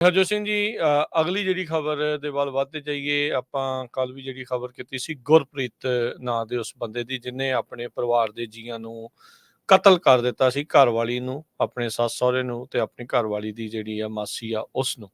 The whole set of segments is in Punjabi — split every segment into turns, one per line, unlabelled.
ਹਰਜੋਤ ਸਿੰਘ ਜੀ, ਅਗਲੀ ਜਿਹੜੀ ਖਬਰ ਦੇ ਵੱਲ ਵੱਧਦੇ ਜਾਈਏ। ਆਪਾਂ ਕੱਲ ਵੀ ਜਿਹੜੀ ਖਬਰ ਕੀਤੀ ਸੀ ਗੁਰਪ੍ਰੀਤ ਨਾਂ ਦੇ ਉਸ ਬੰਦੇ ਦੀ, ਜਿਹਨੇ ਆਪਣੇ ਪਰਿਵਾਰ ਦੇ ਜੀਆਂ ਨੂੰ ਕਤਲ ਕਰ ਦਿੱਤਾ ਸੀ। ਘਰਵਾਲੀ ਨੂੰ, ਆਪਣੇ ਸੱਸ ਸਹੁਰੇ ਨੂੰ ਤੇ ਆਪਣੀ ਘਰਵਾਲੀ ਦੀ ਜਿਹੜੀ ਆ ਮਾਸੀ ਆ ਉਸ ਨੂੰ।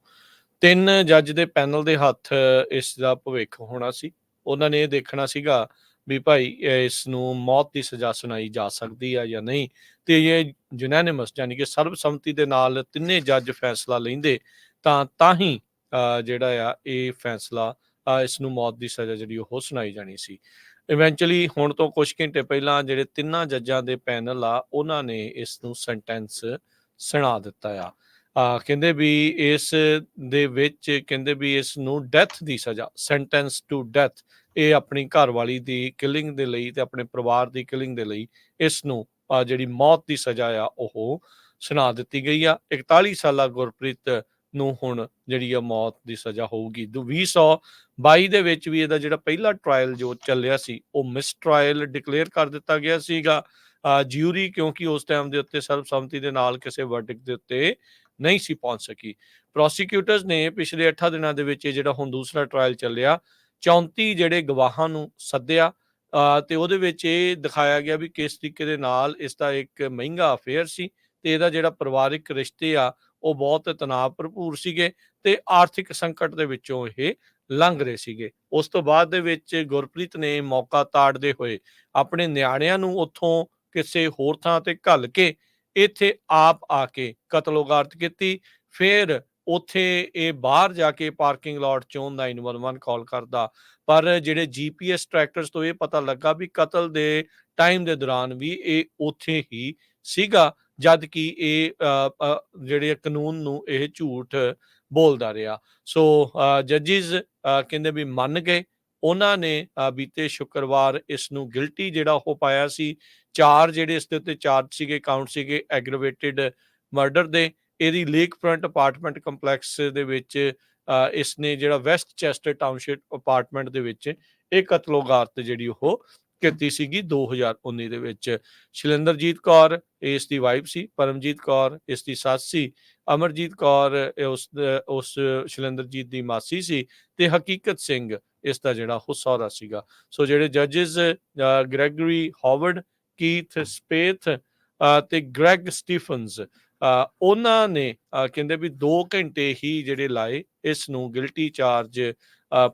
3 ਜੱਜ ਦੇ ਪੈਨਲ ਦੇ ਹੱਥ ਇਸ ਦਾ ਭਵਿੱਖ ਹੋਣਾ ਸੀ। ਉਹਨਾਂ ਨੇ ਇਹ ਦੇਖਣਾ ਸੀਗਾ ਵੀ ਭਾਈ ਇਸ ਨੂੰ ਮੌਤ ਦੀ ਸਜ਼ਾ ਸੁਣਾਈ ਜਾ ਸਕਦੀ ਆ ਜਾਂ ਨਹੀਂ। ਤੇ ਇਹ ਯੂਨੈਨਿਮਸ ਯਾਨੀ ਕਿ ਸਰਬਸੰਮਤੀ ਦੇ ਨਾਲ ਤਿੰਨੇ ਜੱਜ ਫੈਸਲਾ ਲੈਂਦੇ ਤਾਂ ਹੀ ਜਿਹੜਾ ਆ ਇਹ ਫੈਸਲਾ, ਇਸ ਨੂੰ ਮੌਤ ਦੀ ਸਜ਼ਾ ਜਿਹੜੀ ਉਹ ਸੁਣਾਈ ਜਾਣੀ ਸੀ। ਇਵੈਂਚੁਅਲੀ ਹੁਣ ਤੋਂ ਕੁਝ ਘੰਟੇ ਪਹਿਲਾਂ ਜਿਹੜੇ ਤਿੰਨਾਂ ਜੱਜਾਂ ਦੇ ਪੈਨਲ ਆ ਉਹਨਾਂ ਨੇ ਇਸ ਨੂੰ ਸੈਂਟੈਂਸ ਸੁਣਾ ਦਿੱਤਾ ਆ। ਕਹਿੰਦੇ ਵੀ ਇਸ ਦੇ ਵਿੱਚ ਕਹਿੰਦੇ ਵੀ ਇਸ ਨੂੰ ਡੈਥ ਦੀ ਸਜ਼ਾ, ਸੈਂਟੈਂਸ ਟੂ ਡੈਥ, ਇਹ ਆਪਣੀ ਘਰਵਾਲੀ ਦੀ ਕਿਲਿੰਗ ਦੇ ਲਈ ਤੇ ਆਪਣੇ ਪਰਿਵਾਰ ਦੀ ਕਿਲਿੰਗ ਦੇ ਲਈ ਇਸ ਨੂੰ ਜਿਹੜੀ ਮੌਤ ਦੀ ਸਜ਼ਾ ਆ ਉਹ ਸੁਣਾ ਦਿੱਤੀ ਗਈ ਆ। 41 ਸਾਲਾ ਗੁਰਪ੍ਰੀਤ ਨੂੰ ਹੁਣ ਜਿਹੜੀ ਆ ਮੌਤ ਦੀ ਸਜ਼ਾ ਹੋਊਗੀ। 2022 ਦੇ ਵਿੱਚ ਵੀ ਇਹਦਾ ਜਿਹੜਾ ਪਹਿਲਾ ਟਰਾਇਲ ਜੋ ਚੱਲਿਆ ਸੀ ਉਹ ਮਿਸ ਟਰਾਇਲ ਡਿਕਲੇਅਰ ਕਰ ਦਿੱਤਾ ਗਿਆ ਸੀਗਾ ਜਿਊਰੀ, ਕਿਉਂਕਿ ਉਸ ਟਾਈਮ ਦੇ ਉੱਤੇ ਸਰਬਸੰਮਤੀ ਦੇ ਨਾਲ ਕਿਸੇ ਵਰਡਿਕਟ ਦੇ ਉੱਤੇ ਨਹੀਂ ਸੀ ਪਹੁੰਚ ਸਕੀ। ਪ੍ਰੋਸੀਕਿਊਟਰਸ ਨੇ ਪਿਛਲੇ 8 ਦਿਨਾਂ ਦੇ ਵਿੱਚ ਜਿਹੜਾ ਹੁਣ ਦੂਸਰਾ ਟਰਾਇਲ ਚੱਲਿਆ, 34 ਜਿਹੜੇ ਗਵਾਹਾਂ ਨੂੰ ਸੱਦਿਆ ਤੇ ਉਹਦੇ ਵਿੱਚ ਇਹ ਦਿਖਾਇਆ ਗਿਆ ਵੀ ਕਿਸ ਤਰੀਕੇ ਦੇ ਨਾਲ ਇਸ ਦਾ ਇੱਕ ਮਹਿੰਗਾ ਅਫੇਅਰ ਸੀ ਤੇ ਇਹਦਾ ਜਿਹੜਾ ਪਰਿਵਾਰਿਕ ਰਿਸ਼ਤੇ ਆ ਉਹ ਬਹੁਤ ਤਣਾਅ ਭਰਪੂਰ ਸੀਗੇ ਤੇ ਆਰਥਿਕ ਸੰਕਟ ਦੇ ਵਿੱਚੋਂ ਇਹ ਲੰਘ ਰਹੇ ਸੀਗੇ। ਉਸ ਤੋਂ ਬਾਅਦ ਦੇ ਵਿੱਚ ਗੁਰਪ੍ਰੀਤ ਨੇ ਮੌਕਾ ਤਾੜਦੇ ਹੋਏ ਆਪਣੇ ਨਿਆਣਿਆਂ ਨੂੰ ਉੱਥੋਂ ਕਿਸੇ ਹੋਰ ਥਾਂ ਤੇ ਘੱਲ ਕੇ ਇੱਥੇ ਆਪ ਆ ਕੇ ਕਤਲੋਗਾਰਤ ਕੀਤੀ। ਫਿਰ ਉੱਥੇ ਇਹ ਬਾਹਰ ਜਾ ਕੇ ਪਾਰਕਿੰਗ ਲਾਟ ਚੋਂ 911 ਕਾਲ ਕਰਦਾ, ਪਰ ਜਿਹੜੇ GPS ਟਰੈਕਟਰਸ ਤੋਂ ਇਹ ਪਤਾ ਲੱਗਾ ਵੀ ਕਤਲ ਦੇ ਟਾਈਮ ਦੇ ਦੌਰਾਨ ਵੀ ਇਹ ਉੱਥੇ ਹੀ ਸੀਗਾ, ਜਦ ਕਿ ਇਹ ਜਿਹੜੇ ਕਾਨੂੰਨ ਨੂੰ ਇਹ ਝੂਠ ਬੋਲਦਾ ਰਿਹਾ। ਸੋ ਜੱਜਿਸ ਕਹਿੰਦੇ ਵੀ ਮੰਨ ਗਏ। ਉਹਨਾਂ ਨੇ ਬੀਤੇ ਸ਼ੁੱਕਰਵਾਰ ਇਸ ਨੂੰ ਗਿਲਟੀ ਜਿਹੜਾ ਉਹ ਪਾਇਆ ਸੀ। 4 ਜਿਹੜੇ ਇਸ ਦੇ ਉੱਤੇ ਚਾਰਜ ਸੀਗੇ, ਕਾਊਂਟ ਸੀਗੇ ਐਗਰੀਵੇਟਿਡ ਮਰਡਰ ਦੇ। ਇਹਦੀ ਲੇਕ ਫਰੰਟ ਅਪਾਰਟਮੈਂਟ ਕੰਪਲੈਕਸ ਦੇ ਵਿੱਚ ਇਸ ਨੇ ਜਿਹੜਾ ਵੈਸਟ ਚੈਸਟਰ ਟਾਊਨਸ਼ਿਪ ਅਪਾਰਟਮੈਂਟ ਦੇ ਵਿੱਚ ਇਹ ਕਤਲੋਗਾਰਤ ਜਿਹੜੀ ਉਹ ਕੀਤੀ ਸੀਗੀ 2019 ਦੇ ਵਿੱਚ। ਸ਼ੈਲਿੰਦਰਜੀਤ ਕੌਰ ਇਸ ਦੀ ਵਾਈਫ ਸੀ, ਪਰਮਜੀਤ ਕੌਰ ਇਸ ਦੀ ਸੱਸ ਸੀ, ਅਮਰਜੀਤ ਕੌਰ ਉਸ ਸ਼ੈਲਿੰਦਰਜੀਤ ਦੀ ਮਾਸੀ ਸੀ ਤੇ ਹਕੀਕਤ ਸਿੰਘ ਇਸ ਦਾ ਜਿਹੜਾ ਉਹ ਸਹੁਰਾ ਸੀਗਾ। ਸੋ ਜਿਹੜੇ ਜੱਜਿਸ ਗ੍ਰੈਗਰੀ ਹਾਵਰਡ, ਕੀਥ ਸਪੇਥ ਤੇ ਗ੍ਰੈਗ ਸਟੀਫਨਸ, ਉਹਨਾਂ ਨੇ ਕਹਿੰਦੇ ਵੀ 2 ਘੰਟੇ ਹੀ ਜਿਹੜੇ ਲਾਏ ਇਸ ਨੂੰ ਗਿਲਟੀ ਚਾਰਜ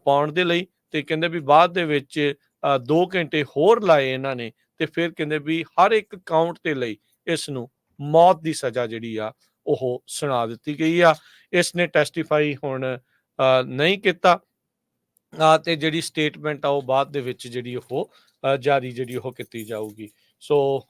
ਪਾਉਣ ਦੇ ਲਈ, ਤੇ ਕਹਿੰਦੇ ਵੀ ਬਾਅਦ ਦੇ ਵਿੱਚ 2 ਘੰਟੇ ਹੋਰ ਲਾਏ ਇਹਨਾਂ ਨੇ, ਤੇ ਫਿਰ ਕਹਿੰਦੇ ਵੀ ਹਰ ਇੱਕ ਕਾਊਂਟ ਦੇ ਲਈ ਇਸ ਨੂੰ ਮੌਤ ਦੀ ਸਜ਼ਾ ਜਿਹੜੀ ਆ ਉਹ ਸੁਣਾ ਦਿੱਤੀ ਗਈ ਆ। ਇਸ ਨੇ ਟੈਸਟੀਫਾਈ ਹੁਣ ਨਹੀਂ ਕੀਤਾ ਤੇ ਜਿਹੜੀ ਸਟੇਟਮੈਂਟ ਆ ਉਹ ਬਾਅਦ ਦੇ ਵਿੱਚ ਜਿਹੜੀ ਉਹ ਜਾਰੀ ਜਿਹੜੀ ਉਹ ਕੀਤੀ ਜਾਊਗੀ। ਸੋ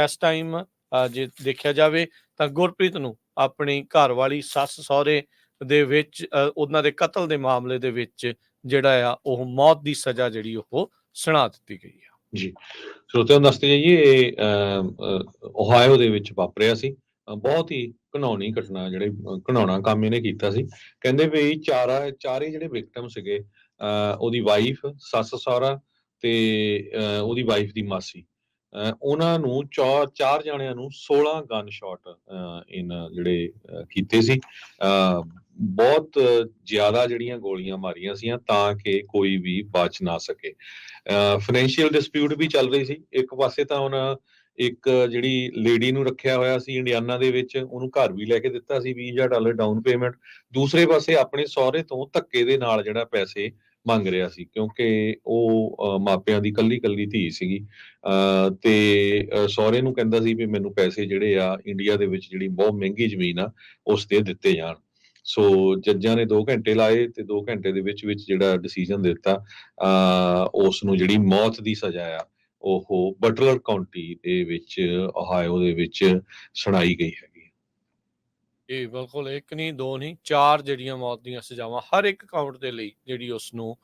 ਇਸ ਟਾਈਮ ਜੇ ਦੇਖਿਆ ਜਾਵੇ ਤਾਂ ਗੁਰਪ੍ਰੀਤ ਨੂੰ ਆਪਣੀ ਘਰਵਾਲੀ, ਸੱਸ ਸਹੁਰੇ ਦੇ ਵਿੱਚ ਉਹਨਾਂ ਦੇ ਕਤਲ ਦੇ ਮਾਮਲੇ ਦੇ ਵਿੱਚ ਜਿਹੜਾ ਆ ਉਹ ਮੌਤ ਦੀ ਸਜ਼ਾ ਜਿਹੜੀ ਉਹ ਸੁਣਾ ਦਿੱਤੀ ਗਈ ਆ।
ਜੀ, ਸਰੋਤਿਆਂ ਨੂੰ ਦੱਸਦੇ ਜਾਈਏ, ਇਹ ਓਹਾਇਓ ਦੇ ਵਿੱਚ ਵਾਪਰਿਆ ਸੀ। ਬਹੁਤ ਹੀ ਘਿਨਾਉਣੀ ਘਟਨਾ, ਜਿਹੜੇ ਘਿਨਾਉਣਾ ਕੰਮ ਇਹਨੇ ਕੀਤਾ ਸੀ। ਕਹਿੰਦੇ ਵੀ ਚਾਰੇ ਜਿਹੜੇ ਵਿਕਟਮ ਸੀਗੇ, ਉਹਦੀ ਵਾਈਫ, ਸੱਸ ਸਹੁਰਾ ਤੇ ਉਹਦੀ ਵਾਈਫ ਦੀ ਮਾਸੀ, ਉਹਨਾਂ ਨੂੰ 4 ਜਾਣਿਆਂ ਨੂੰ 16 ਗਨ ਸ਼ਾਟ ਇਹਨਾਂ ਜਿਹੜੇ ਕੀਤੇ ਸੀ। ਬਹੁਤ ਜ਼ਿਆਦਾ ਜਿਹੜੀਆਂ ਗੋਲੀਆਂ ਮਾਰੀਆਂ ਸੀਆਂ ਤਾਂ ਕਿ ਕੋਈ ਵੀ ਬਚ ਨਾ ਸਕੇ। ਫਾਈਨੈਂਸ਼ੀਅਲ ਡਿਸਪਿਊਟ ਵੀ ਚੱਲ ਰਹੀ ਸੀ। ਇੱਕ ਪਾਸੇ ਤਾਂ ਹੁਣ ਇੱਕ ਜਿਹੜੀ ਲੇਡੀ ਨੂੰ ਰੱਖਿਆ ਹੋਇਆ ਸੀ ਇੰਡੀਆਨਾ ਦੇ ਵਿੱਚ, ਉਹਨੂੰ ਘਰ ਵੀ ਲੈ ਕੇ ਦਿੱਤਾ ਸੀ $20,000 ਡਾਊਨ ਪੇਮੈਂਟ। ਦੂਸਰੇ ਪਾਸੇ ਆਪਣੇ ਸਹੁਰੇ ਤੋਂ ਧੱਕੇ ਦੇ ਨਾਲ ਜਿਹੜਾ ਪੈਸੇ ਮੰਗ ਰਿਹਾ ਸੀ, ਕਿਉਂਕਿ ਉਹ ਮਾਪਿਆਂ ਦੀ ਕੱਲੀ ਧੀ ਸੀਗੀ। ਤੇ ਸਹੁਰੇ ਨੂੰ ਕਹਿੰਦਾ ਸੀ ਵੀ ਮੈਨੂੰ ਪੈਸੇ ਜਿਹੜੇ ਆ ਇੰਡੀਆ ਦੇ ਵਿੱਚ ਜਿਹੜੀ ਬਹੁਤ ਮਹਿੰਗੀ ਜ਼ਮੀਨ ਆ ਉਸ ਤੇ ਦਿੱਤੇ ਜਾਣ। ਸੋ ਜੱਜਾਂ ਨੇ 2 ਘੰਟੇ ਲਾਏ ਤੇ 2 ਘੰਟੇ ਦੇ ਵਿੱਚ ਜਿਹੜਾ ਡਿਸੀਜਨ ਦਿੱਤਾ, ਉਸ ਨੂੰ ਜਿਹੜੀ ਮੌਤ ਦੀ ਸਜ਼ਾ ਆ ਉਹ ਬਟਲਰ ਕਾਉਂਟੀ ਦੇ ਵਿੱਚ, ਓਹਾਇਓ ਦੇ ਵਿੱਚ ਸੁਣਾਈ ਗਈ ਹੈਗੀ।
ਇਹ ਬਿਲਕੁਲ 1 ਨਹੀਂ 2 ਨਹੀਂ 4 ਜਿਹੜੀਆਂ ਮੌਤ ਦੀਆਂ ਸਜ਼ਾਵਾਂ ਹਰ ਇੱਕ ਕਾਊਂਟ ਦੇ ਲਈ ਜਿਹੜੀ ਉਸ ਨੂੰ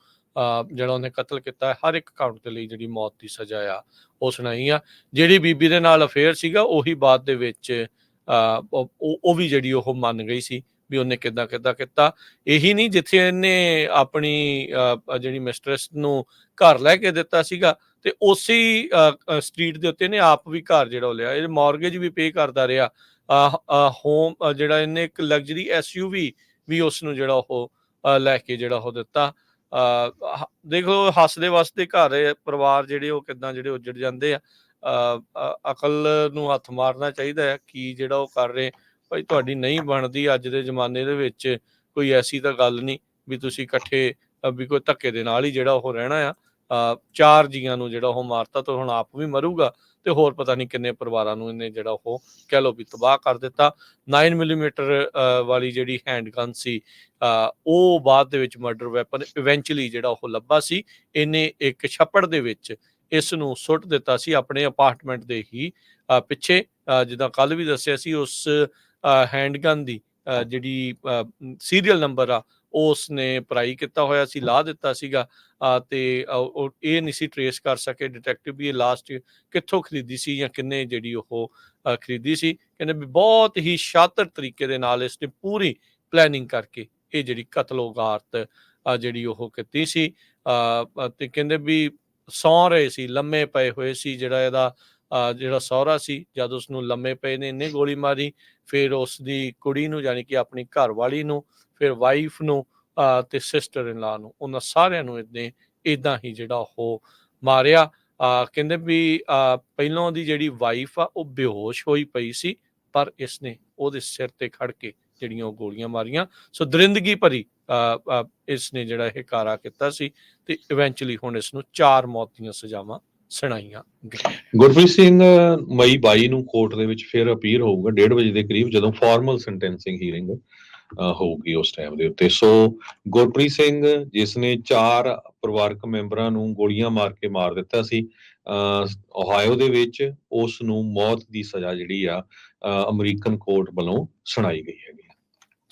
ਜਿਹੜਾ ਉਹਨੇ ਕਤਲ ਕੀਤਾ, ਹਰ ਇੱਕ ਕਾਊਂਟ ਦੇ ਲਈ ਜਿਹੜੀ ਮੌਤ ਦੀ ਸਜ਼ਾ ਆ ਉਹ ਸੁਣਾਈ ਆ। ਜਿਹੜੀ ਬੀਬੀ ਦੇ ਨਾਲ ਅਫੇਅਰ ਸੀਗਾ ਉਹੀ ਬਾਅਦ ਦੇ ਵਿੱਚ ਉਹ ਵੀ ਜਿਹੜੀ ਉਹ ਮੰਨ ਗਈ ਸੀ ਵੀ ਉਹਨੇ ਕਿੱਦਾਂ ਕੀਤਾ। ਇਹੀ ਨਹੀਂ, ਜਿੱਥੇ ਇਹਨੇ ਆਪਣੀ ਜਿਹੜੀ ਮਿਸਟਰੈਸ ਨੂੰ ਘਰ ਲੈ ਕੇ ਦਿੱਤਾ ਸੀਗਾ ਤੇ ਉਸੇ ਸਟਰੀਟ ਦੇ ਉੱਤੇ ਇਹਨੇ ਆਪ ਵੀ ਘਰ ਜਿਹੜਾ ਉਹ ਲਿਆ, ਇਹ ਮਾਰਗੇਜ ਵੀ ਪੇ ਕਰਦਾ ਰਿਹਾ। ਹੋਮ ਜਿਹੜਾ ਇਹਨੇ ਇੱਕ ਲਗਜ਼ਰੀ SUV ਵੀ ਉਸ ਨੂੰ ਜਿਹੜਾ ਉਹ ਲੈ ਕੇ ਜਿਹੜਾ ਉਹ ਦਿੱਤਾ। ਦੇਖ ਲਓ ਹੱਸਦੇ ਵਸਦੇ ਘਰ ਪਰਿਵਾਰ ਜਿਹੜੇ ਉਹ ਕਿੱਦਾਂ ਜਿਹੜੇ ਉੱਜੜ ਜਾਂਦੇ ਆ। ਅਕਲ ਨੂੰ ਹੱਥ ਮਾਰਨਾ ਚਾਹੀਦਾ ਹੈ ਕਿ ਜਿਹੜਾ ਉਹ ਕਰ ਰਹੇ ਭਾਈ ਤੁਹਾਡੀ ਨਹੀਂ ਬਣਦੀ ਅੱਜ ਦੇ ਜ਼ਮਾਨੇ ਦੇ ਵਿੱਚ। ਕੋਈ ਐਸੀ ਤਾਂ ਗੱਲ ਨਹੀਂ ਵੀ ਤੁਸੀਂ ਇਕੱਠੇ ਵੀ ਕੋਈ ਧੱਕੇ ਦੇ ਨਾਲ ਹੀ ਜਿਹੜਾ ਉਹ ਰਹਿਣਾ ਆ। 4 ਜੀਆਂ ਨੂੰ ਜਿਹੜਾ ਉਹ ਮਾਰਤਾ ਤਾਂ ਹੁਣ ਆਪ ਵੀ ਮਰੂਗਾ ਤੇ ਹੋਰ ਪਤਾ ਨਹੀਂ ਕਿੰਨੇ ਪਰਿਵਾਰਾਂ ਨੂੰ ਇਹਨੇ ਜਿਹੜਾ ਉਹ ਕਹਿ ਲਓ ਵੀ ਤਬਾਹ ਕਰ ਦਿੱਤਾ। 9 ਮਿਲੀਮੀਟਰ ਵਾਲੀ ਜਿਹੜੀ ਹੈਂਡਗਨ ਸੀ ਉਹ ਬਾਅਦ ਦੇ ਵਿੱਚ ਮਰਡਰ ਵੈਪਨ ਇਵੈਂਚੁਅਲੀ ਜਿਹੜਾ ਉਹ ਲੱਭਾ ਸੀ। ਇਹਨੇ ਇੱਕ ਛੱਪੜ ਦੇ ਵਿੱਚ ਇਸ ਨੂੰ ਸੁੱਟ ਦਿੱਤਾ ਸੀ ਆਪਣੇ ਅਪਾਰਟਮੈਂਟ ਦੇ ਹੀ ਪਿੱਛੇ। ਜਿੱਦਾਂ ਕੱਲ ਵੀ ਦੱਸਿਆ ਸੀ ਉਸ ਹੈਂਡਗਨ ਦੀ ਜਿਹੜੀ ਸੀਰੀਅਲ ਨੰਬਰ ਆ ਉਸ ਨੇ ਪਰਾਈ ਕੀਤਾ ਹੋਇਆ ਸੀ, ਲਾ ਦਿੱਤਾ ਸੀਗਾ। ਤੇ ਇਹ ਨਹੀਂ ਸੀ ਟਰੇਸ ਕਰ ਸਕੇ ਡਿਟੈਕਟਿਵ ਵੀ ਇਹ ਲਾਸਟ ਕਿੱਥੋਂ ਖਰੀਦੀ ਸੀ ਜਾਂ ਕਿੰਨੇ ਜਿਹੜੀ ਉਹ ਖਰੀਦੀ ਸੀ। ਕਹਿੰਦੇ ਵੀ ਬਹੁਤ ਹੀ ਸ਼ਾਤਰ ਤਰੀਕੇ ਦੇ ਨਾਲ ਇਸ ਨੇ ਪੂਰੀ ਪਲੈਨਿੰਗ ਕਰਕੇ ਇਹ ਜਿਹੜੀ ਕਤਲੋਗਾਰਤ ਜਿਹੜੀ ਉਹ ਕੀਤੀ ਸੀ। ਤੇ ਕਹਿੰਦੇ ਵੀ ਸੌਂ ਰਹੇ ਸੀ, ਲੰਮੇ ਪਏ ਹੋਏ ਸੀ। ਜਿਹੜਾ ਇਹਦਾ ਜਿਹੜਾ ਸਹੁਰਾ ਸੀ ਜਦ ਉਸਨੂੰ ਲੰਮੇ ਪਏ ਨੇ ਇਹਨੇ ਗੋਲੀ ਮਾਰੀ, ਫਿਰ ਉਸ ਦੀ ਕੁੜੀ ਨੂੰ ਯਾਨੀ ਕਿ ਆਪਣੀ ਘਰ ਵਾਲੀ ਨੂੰ, ਫਿਰ ਵਾਈਫ ਨੂੰ ਤੇ ਸਿਸਟਰ ਇਨ ਲਾ ਨੂੰ, ਉਹਨਾਂ ਸਾਰਿਆਂ ਨੂੰ ਇਹਨੇ ਇੱਦਾਂ ਹੀ ਜਿਹੜਾ ਉਹ ਮਾਰਿਆ। ਕਹਿੰਦੇ ਵੀ ਪਹਿਲੋਂ ਦੀ ਜਿਹੜੀ ਵਾਈਫ ਆ ਉਹ ਬੇਹੋਸ਼ ਹੋਈ ਪਈ ਸੀ ਪਰ ਇਸਨੇ ਉਹਦੇ ਸਿਰ ਤੇ ਖੜ ਕੇ ਜਿਹੜੀਆਂ ਉਹ ਗੋਲੀਆਂ ਮਾਰੀਆਂ। ਸੋ ਦਰਿੰਦਗੀ ਭਰੀ ਇਸਨੇ ਜਿਹੜਾ ਇਹ ਕਾਰਾ ਕੀਤਾ ਸੀ ਤੇ ਇਵੈਂਚੁਅਲੀ ਹੁਣ ਇਸ ਨੂੰ 4 ਮੌਤ ਦੀਆਂ ਸਜ਼ਾਵਾਂ ਸੁਣਾਈਆਂ ਗਈਆਂ।
ਗੁਰਪ੍ਰੀਤ ਸਿੰਘ ਮਈ 22 ਨੂੰ ਕੋਰਟ ਦੇ ਵਿੱਚ ਫਿਰ ਅਪੀਅਰ ਹੋਊਗਾ 1:30 ਵਜੇ ਦੇ ਕਰੀਬ, ਜਦੋਂ ਫਾਰਮਲ ਸੈਂਟੈਂਸਿੰਗ ਹੀਅਰਿੰਗ ਹੋਊਗੀ ਉਸ ਟਾਈਮ ਦੇ ਉੱਤੇ। ਸੋ ਗੁਰਪ੍ਰੀਤ ਸਿੰਘ ਜਿਸ ਨੇ 4 ਪਰਿਵਾਰਕ ਮੈਂਬਰਾਂ ਨੂੰ ਗੋਲੀਆਂ ਮਾਰ ਕੇ ਮਾਰ ਦਿੱਤਾ ਸੀ ਓਹਾਇਓ ਦੇ ਵਿੱਚ, ਉਸ ਨੂੰ ਮੌਤ ਦੀ ਸਜ਼ਾ ਜਿਹੜੀ ਆ ਅਮਰੀਕਨ ਕੋਰਟ ਵੱਲੋਂ ਸੁਣਾਈ ਗਈ ਹੈਗੀ।